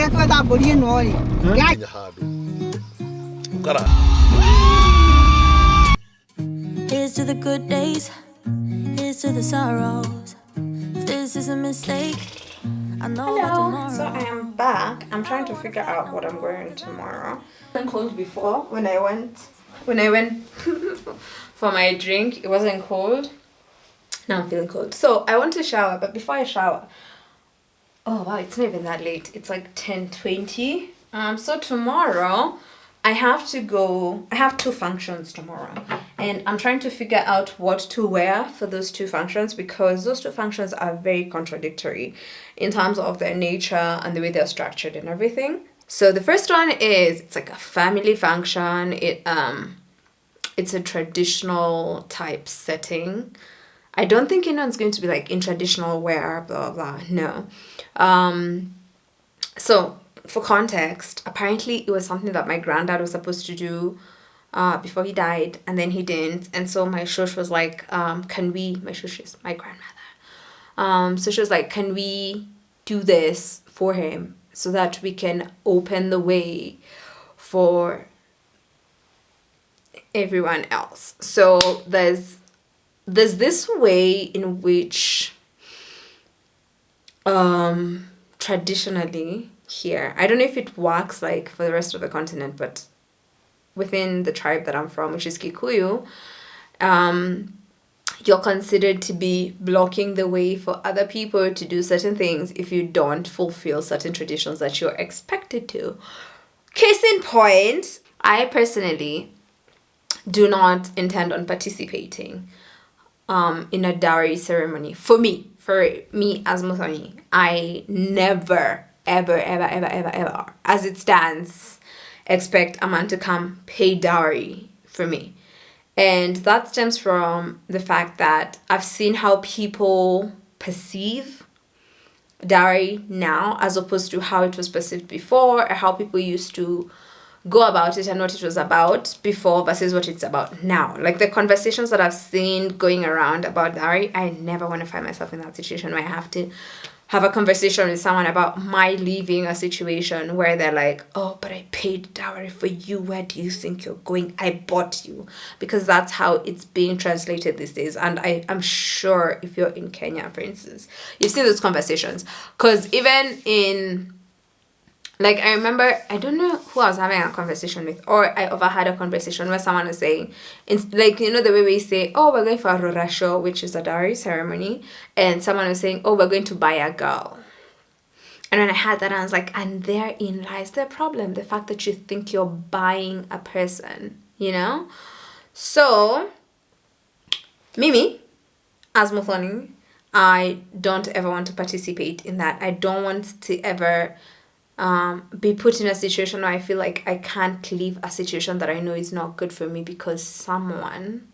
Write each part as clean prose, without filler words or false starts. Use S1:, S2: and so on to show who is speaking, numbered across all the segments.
S1: Here's to the good days, here's to the sorrows. If this is a mistake, I know that tomorrow.
S2: So I am back. I'm trying to figure out what I'm wearing tomorrow. It wasn't cold before when I went for my drink. It wasn't cold. Now I'm feeling cold. So I want to shower, but before I shower, oh wow, it's not even that late. It's like 10:20. So tomorrow I have to go. I have 2 functions tomorrow, and I'm trying to figure out what to wear for those 2 functions because those 2 functions are very contradictory in terms of their nature and the way they're structured and everything. So the first one is it's like a family function. It's a traditional type setting. I don't think anyone's going to be like in traditional wear, blah, blah, blah. No. So for context, apparently it was something that my granddad was supposed to do before he died, and then he didn't. And so my shush was like, my shush is my grandmother. So she was like, can we do this for him so that we can open the way for everyone else? So there's this way in which traditionally here, I don't know if it works like for the rest of the continent, but within the tribe that I'm from, which is Kikuyu, you're considered to be blocking the way for other people to do certain things if you don't fulfill certain traditions that you're expected to. Case in point, I personally do not intend on participating in a dowry ceremony. For me as Muthoni, I never, ever, as it stands, expect a man to come pay dowry for me. And that stems from the fact that I've seen how people perceive dowry now as opposed to how it was perceived before, or how people used to go about it and what it was about before versus what it's about now. Like the conversations that I've seen going around about dowry, I never want to find myself in that situation where I have to have a conversation with someone about my leaving a situation where they're like, oh, but I paid dowry for you. Where do you think you're going? I bought you. Because that's how it's being translated these days. And I'm sure if you're in Kenya, for instance, you've seen those conversations. Because even in, like, I remember, I don't know who I was having a conversation with, or I overheard a conversation where someone was saying, it's like, you know, the way we say, oh, we're going for a rorasho, which is a dowry ceremony, and someone was saying, oh, we're going to buy a girl. And when I had that, I was like, and therein lies the problem, the fact that you think you're buying a person, you know? So, Mimi, as Muthoni, I don't ever want to participate in that. I don't want to ever be put in a situation where I feel like I can't leave a situation that I know is not good for me because someone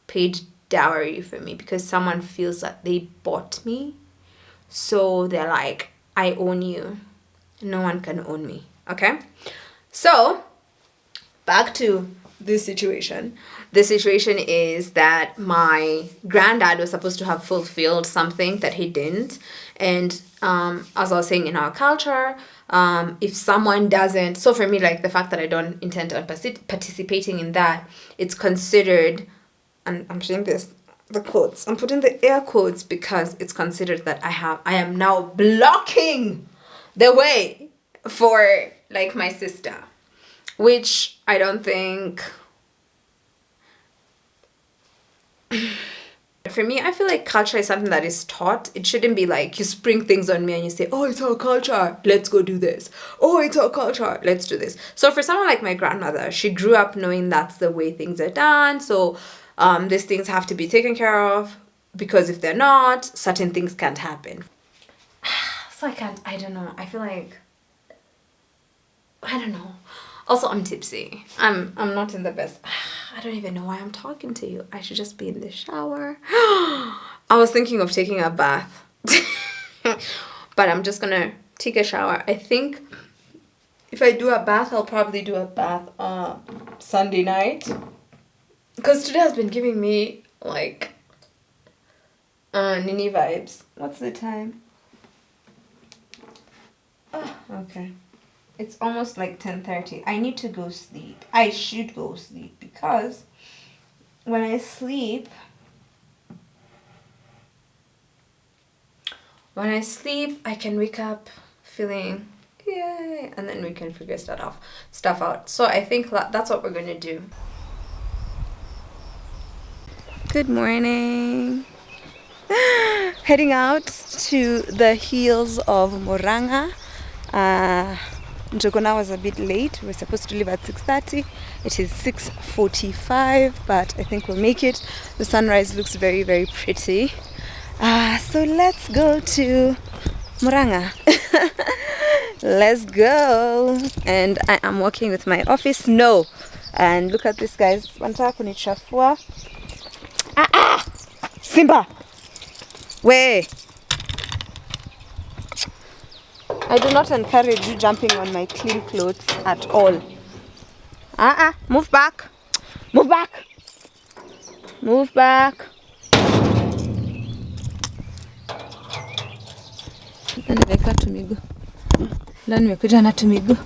S2: paid dowry for me, because someone feels that they bought me. So they're like, I own you. No one can own me. Okay? So, back to this situation. The situation is that my granddad was supposed to have fulfilled something that he didn't. And as I was saying, in our culture, if someone doesn't, so for me, like the fact that I don't intend on participating in that, it's considered, and I'm saying this, the quotes, I'm putting the air quotes because it's considered that I am now blocking the way for like my sister, which I don't think. For me, I feel like culture is something that is taught. It shouldn't be like you spring things on me and you say, oh, it's our culture, let's go do this. Oh, it's our culture, let's do this. So for someone like my grandmother, she grew up knowing that's the way things are done. So these things have to be taken care of, because if they're not, certain things can't happen. So I don't know. I feel like, I don't know. Also, I'm tipsy. I'm not in the best. I don't even know why I'm talking to you. I should just be in the shower. I was thinking of taking a bath. But I'm just gonna take a shower. I think if I do a bath, I'll probably do a bath Sunday night. Because today has been giving me like Nini vibes. What's the time? Oh, okay. It's almost like 10:30. I need to go sleep. I should go sleep because when I sleep, I can wake up feeling yay, and then we can figure stuff out. So I think that's what we're gonna do. Good morning. Heading out to the hills of Murang'a. Njogona was a bit late. We were supposed to leave at 6:30. It is 6:45, but I think we'll make it. The sunrise looks very, very pretty. So let's go to Murang'a. Let's go. And I am walking with my office. No. And look at this, guys. Wanataka kunichafua. Simba! Way! I do not encourage you jumping on my clean clothes at all. Move back. Move back. Move back. Nimeweka tu miguu. Leo nimekuja na tu miguu.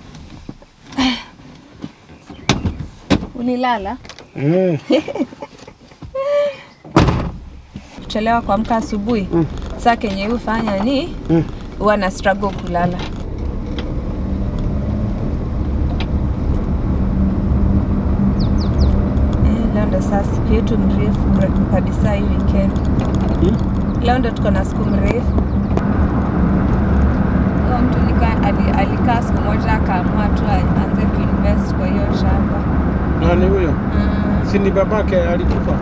S2: Ulilala? Kuchelewa kuamka asubuhi. Sasa kenye ufanya ni huwa na struggle kulala. Leo ndo sasa siku yetu mrefu kabisa hii weekend. Leo ndo tuko na siku mrefu. Mtu alikaa siku moja akaamua tu aanze kuinvest kwa hiyo shamba.
S3: Nani huyo? Si ni babake alikufa?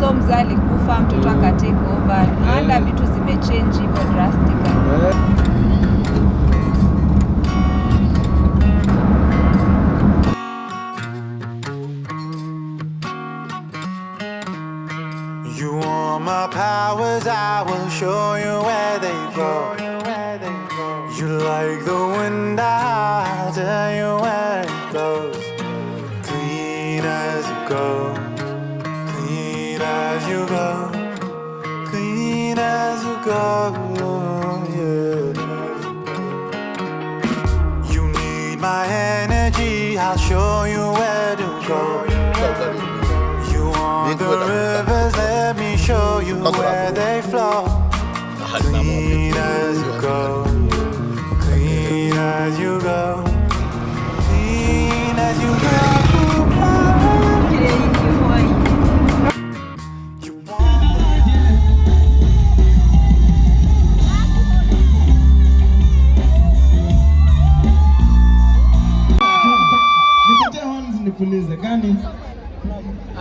S2: So mzee alikufa, mtoto akatake over. Naanda vitu zimechange hivyo drastically.
S4: You want my powers, I will show you where they go. You like the wind, I'll tell you where it goes. Clean as you go, clean as you go, clean as you go, yeah. You need my energy, I'll show you where to go. You want the rivers, let me show you where they flow. Clean as you go, clean as you go, clean as you go.
S3: Nipulize gani?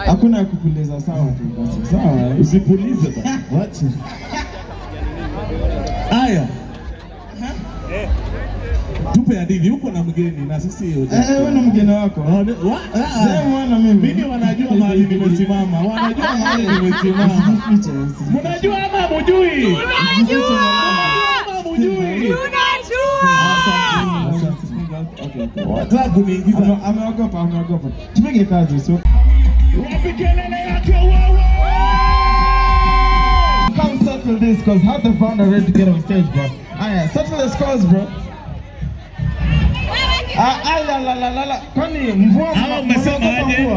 S3: Hakuna ya kupuliza, sawa tu basi. Sawa, usipulize basi. Wacha. Haya. Tupe hadithi, uko na mgeni na sisi wewe na mgeni wako. Sema na mimi wanajua mahali nimesimama. Wanajua mahali nimesimama. Mnajua ama mjui? Tunajua. Wataka kuniingiza. Ameogopa. Tupige kazi sio. Wapi kelele yake wewe? Come settle this because how the founder ready to get on stage, bro. Aya, settle the scores, bro. La. Kwani mvua umesema aje?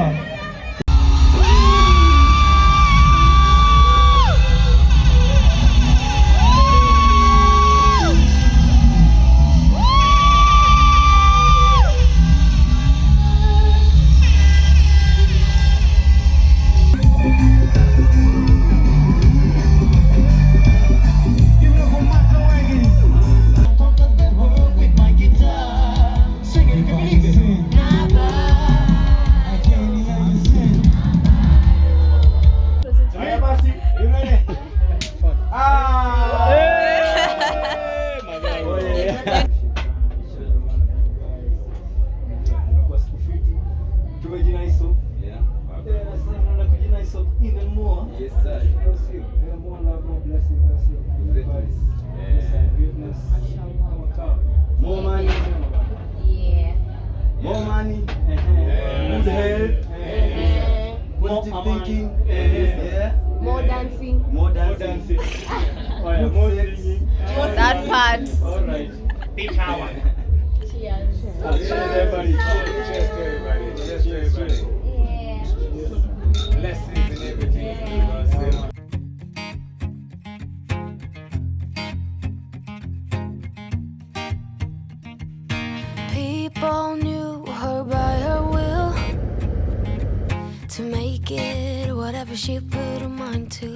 S5: Even more. Yes, sir. More love, more blessings. More money.
S6: Yeah.
S5: More money. Good health. Positive thinking. Yeah.
S6: More dancing.
S5: More dancing.
S6: That part.
S5: All right.
S3: Big power.
S6: Cheers.
S5: Cheers, everybody. Cheers to everybody. Cheers to everybody. Blessings and everything.
S1: People knew her by her will to make it whatever she put her mind to.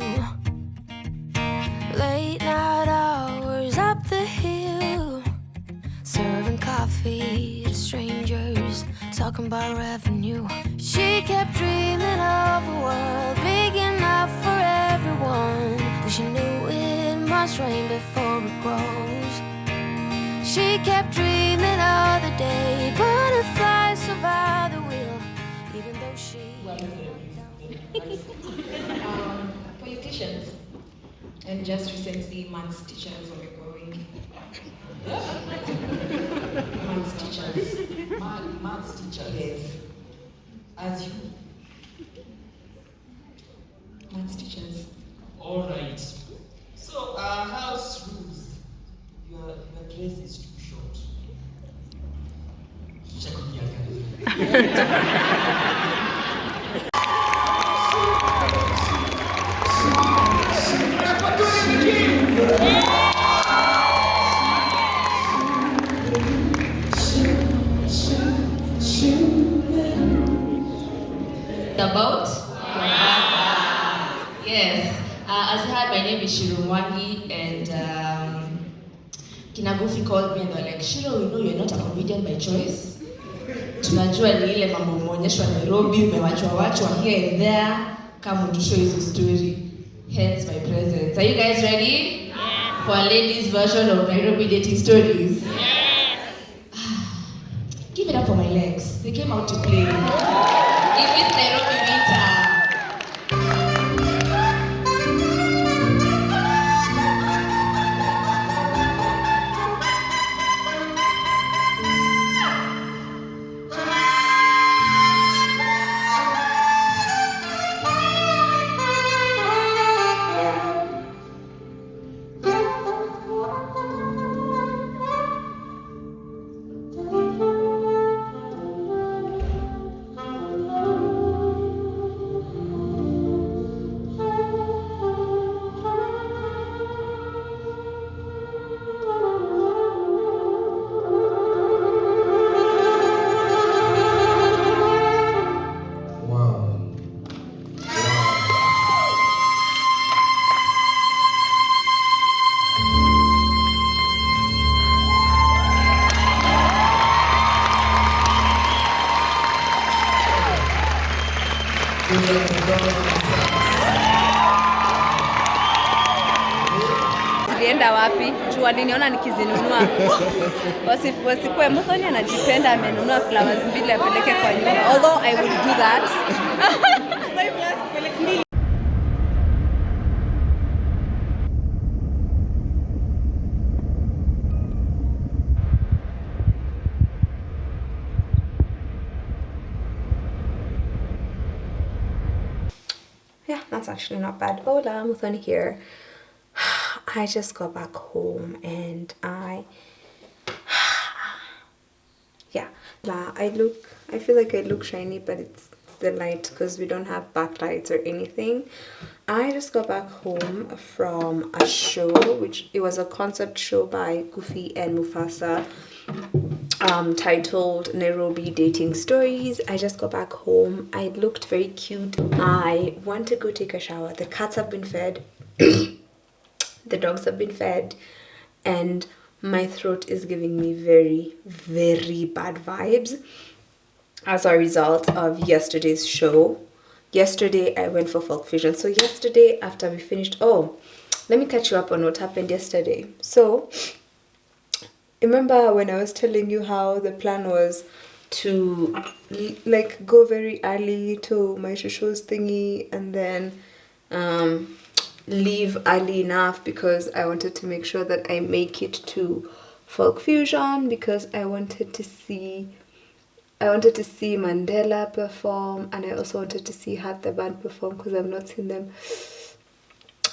S1: Late night hours up the hill, serving coffee to strangers, talking about revenue. She kept dreaming of a world big enough for everyone, but she knew it must rain before it grows. She kept dreaming of the day butterflies survive the wheel, even though she...
S7: Politicians, and just recently maths teachers were going. Maths teachers. Maths teachers. Yes. As you. Maths teachers.
S8: All right. So, house rules. Your dress is too short.
S7: About? Yes. As you heard, my name is Shirumwangi, and Kina Gufy called me and they were like, Shiro, we know you're not a comedian by choice. Tunajua ni ile mambo umeonyeshwa Nairobi, umewachwa here and there. Come to show you the story. Hence my presence. Are you guys ready? Yes. For a ladies' version of Nairobi dating stories? Yes. Give it up for my legs. They came out to play. It is Nairobi winter.
S2: Tulienda wapi? Juu waliniona nikizinunua. Wasikue Muthoni anajipenda amenunua flowers mbili apeleke kwa nyumba. Although I would do that. Yeah, that's actually not bad. Hola, Muthoni here. I just got back home and yeah, I feel like I look shiny, but it's the light because we don't have backlights or anything. I just got back home from a show, which it was a concept show by Gufy and Mufasa, titled Nairobi Dating Stories. I just got back home. I looked very cute. I want to go take a shower. The cats have been fed. The dogs have been fed, and my throat is giving me very, very bad vibes as a result of yesterday's show. Yesterday I went for Folk Fusion. So yesterday after we finished, let me catch you up on what happened yesterday. So remember when I was telling you how the plan was to like go very early to my shosho's thingy and then leave early enough because I wanted to make sure that I make it to Folk Fusion, because I wanted to see Mandela perform, and I also wanted to see Hat the band perform because I've not seen them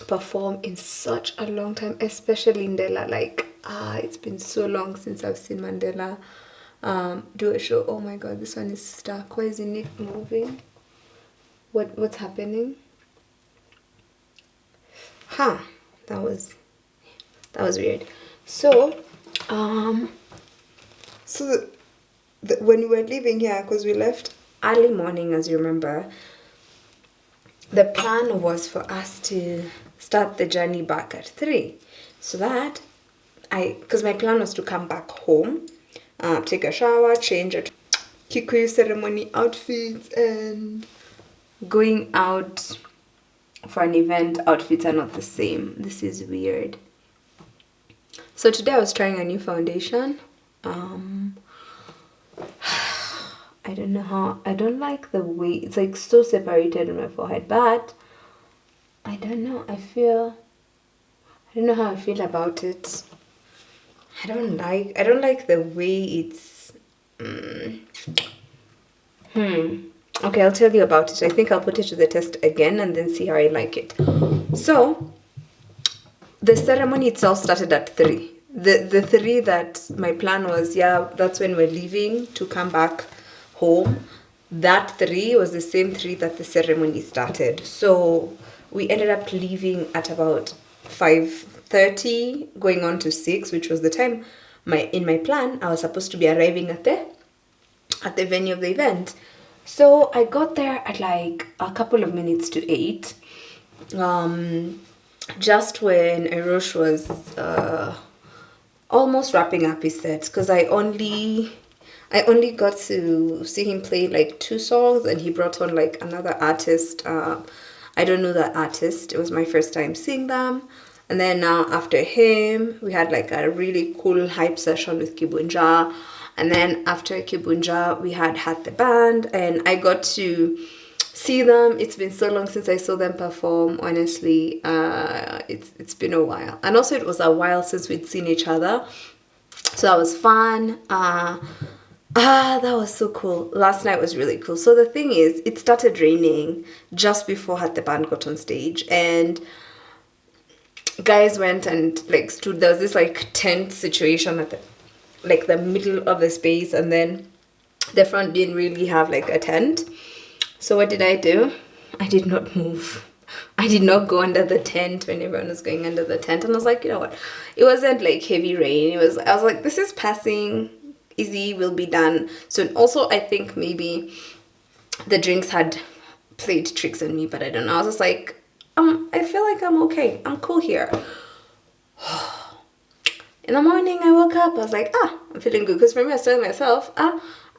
S2: perform in such a long time, especially Mandela. Like It's been so long since I've seen Mandela do a show. Oh my god, this one is stuck. Why isn't it moving? What's happening? That was weird. So when we were leaving here, because we left early morning, as you remember, the plan was for us to start the journey back at 3, so that because my plan was to come back home, take a shower, change a Kikuyu ceremony outfits, and going out for an event outfits are not the same. This is weird. So today I was trying a new foundation. I don't know how, I don't like the way it's like so separated on my forehead, but I don't know, I don't know how I feel about it. I don't like the way it's okay, I'll tell you about it. I think I'll put it to the test again and then see how I like it. So the ceremony itself started at 3. The 3 that my plan was, that's when we're leaving to come back home. That 3 was the same 3 that the ceremony started. So we ended up leaving at about 5:30, going on to 6, which was the time in my plan I was supposed to be arriving at the venue of the event. So I got there at like a couple of minutes to 8. Just when Arosh was almost wrapping up his set, because I only got to see him play like 2 songs, and he brought on like another artist. I don't know that artist. It was my first time seeing them. And then after him, we had like a really cool hype session with Kibunja. And then after Kibunja, we had the band, and I got to see them. It's been so long since I saw them perform, honestly. It's been a while. And also it was a while since we'd seen each other. So that was fun. That was so cool. Last night was really cool. So the thing is, it started raining just before the band got on stage, and guys went and like stood. There was this like tent situation at the middle of the space, and then the front didn't really have like a tent. So what did I do? I did not move. I did not go under the tent when everyone was going under the tent. And I was like, you know what? It wasn't like heavy rain. I was like, this is passing, easy, we'll be done soon. Also, I think maybe the drinks had played tricks on me, but I don't know. I was just like, I feel like I'm okay. I'm cool here. In the morning, I woke up. I was like, I'm feeling good. Because for me, I was telling myself,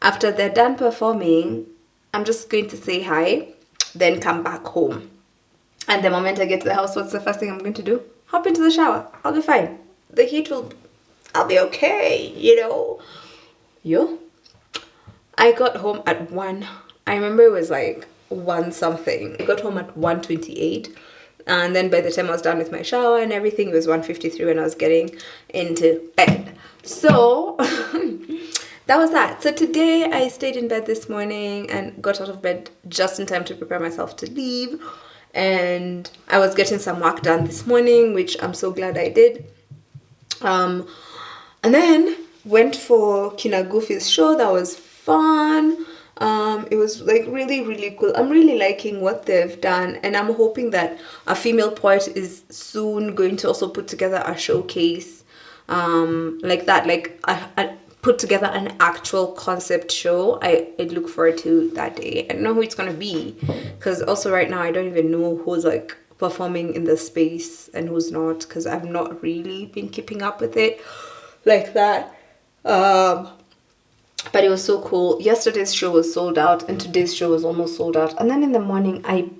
S2: after they're done performing, I'm just going to say hi, then come back home. And the moment I get to the house, what's the first thing I'm going to do? Hop into the shower. I'll be fine. The heat I'll be okay, you know. I got home at 1. I remember it was like 1 something. I got home at 1:28. And then by the time I was done with my shower and everything, it was 1:53 when I was getting into bed. So that was that. So today I stayed in bed this morning and got out of bed just in time to prepare myself to leave. And I was getting some work done this morning, which I'm so glad I did. And then went for Kina Gufy's show. That was fun. It was like really, really cool. I'm really liking what they've done, and I'm hoping that a female poet is soon going to also put together a showcase like that, like put together an actual concept show. I look forward to that day. I don't know who it's gonna be, because also right now I don't even know who's like performing in the space and who's not, because I've not really been keeping up with it like that. But it was so cool. Yesterday's show was sold out, and today's show was almost sold out. And then in the morning, I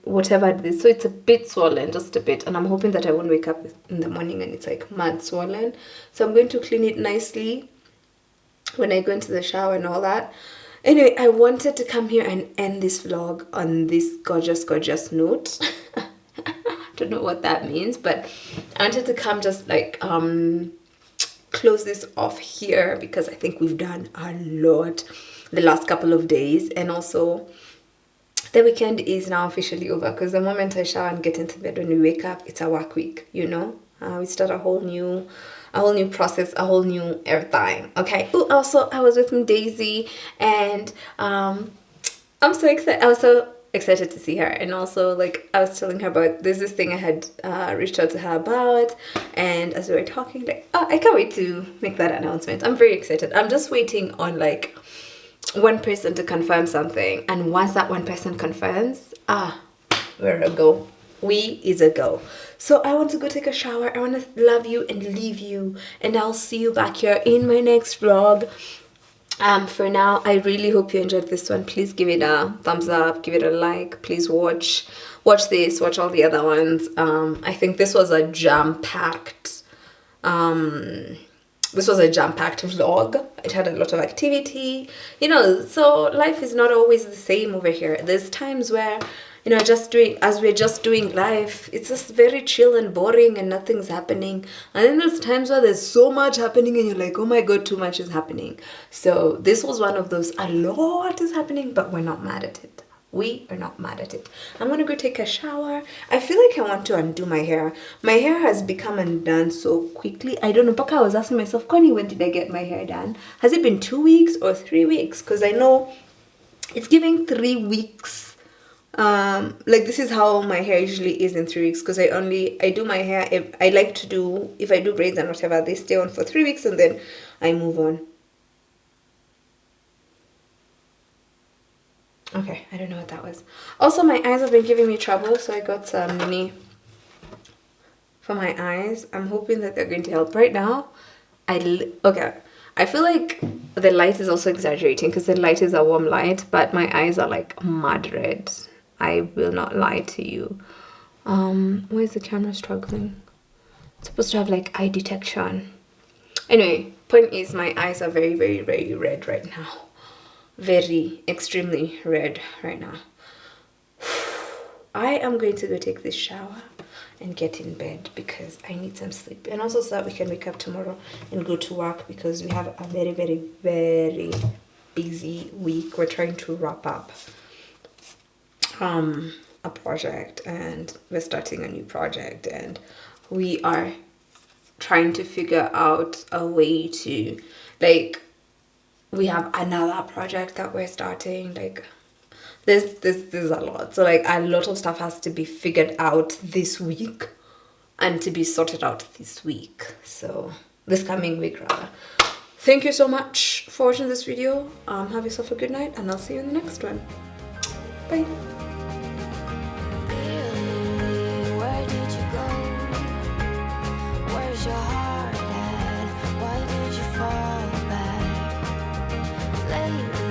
S2: whatever I did, so it's a bit swollen, just a bit. And I'm hoping that I won't wake up in the morning and it's like mad swollen. So I'm going to clean it nicely when I go into the shower and all that. Anyway, I wanted to come here and end this vlog on this gorgeous, gorgeous note. Don't know what that means, but I wanted to come just like close this off here, because I think we've done a lot the last couple of days. And also the weekend is now officially over, because the moment I shower and get into bed, when we wake up, it's a work week, you know. We start a whole new a whole new process, a whole new everything. Okay. Ooh, also I was with Daisy, and I'm so excited. I was so excited to see her, and also like I was telling her about there's this thing I had reached out to her about, and as we were talking, like, oh, I can't wait to make that announcement. I'm very excited. I'm just waiting on like one person to confirm something, and once that one person confirms, we're a go. We is a go. So I want to go take a shower. I want to love you and leave you, and I'll see you back here in my next vlog. For now, I really hope you enjoyed this one. Please give it a thumbs up, give it a like. Please watch this, watch all the other ones. I think this was a jam-packed vlog. It had a lot of activity, you know, so life is not always the same over here. There's times where, you know, as we're just doing life, it's just very chill and boring and nothing's happening. And then there's times where there's so much happening and you're like, oh my god, too much is happening. So this was one of those, a lot is happening, but we're not mad at it. We are not mad at it. I'm gonna go take a shower. I feel like I want to undo my hair. My hair has become undone so quickly. I don't know, Paka, I was asking myself, Connie, when did I get my hair done? Has it been 2 weeks or 3 weeks? Because I know it's giving 3 weeks. Like this is how my hair usually is in 3 weeks, because I do my hair, if I do braids and whatever, they stay on for 3 weeks and then I move on. Okay, I don't know what that was. Also, my eyes have been giving me trouble, so I got some mini for my eyes. I'm hoping that they're going to help. Right now, okay, I feel like the light is also exaggerating because the light is a warm light, but my eyes are like mud red. I will not lie to you. Why is the camera struggling? It's supposed to have like eye detection. Anyway, point is my eyes are very, very, very red right now. Very extremely red right now. I am going to go take this shower and get in bed because I need some sleep, and also so that we can wake up tomorrow and go to work, because we have a very, very, very busy week. We're trying to wrap up a project, and we're starting a new project, and we are trying to figure out a way to, like, we have another project that we're starting. Like this is a lot, so like a lot of stuff has to be figured out this week and to be sorted out this week, so this coming week rather. Thank you so much for watching this video. Have yourself a good night, and I'll see you in the next one. Bye.
S1: Where did you go? Where's your heart at? Why did you fall back? Lately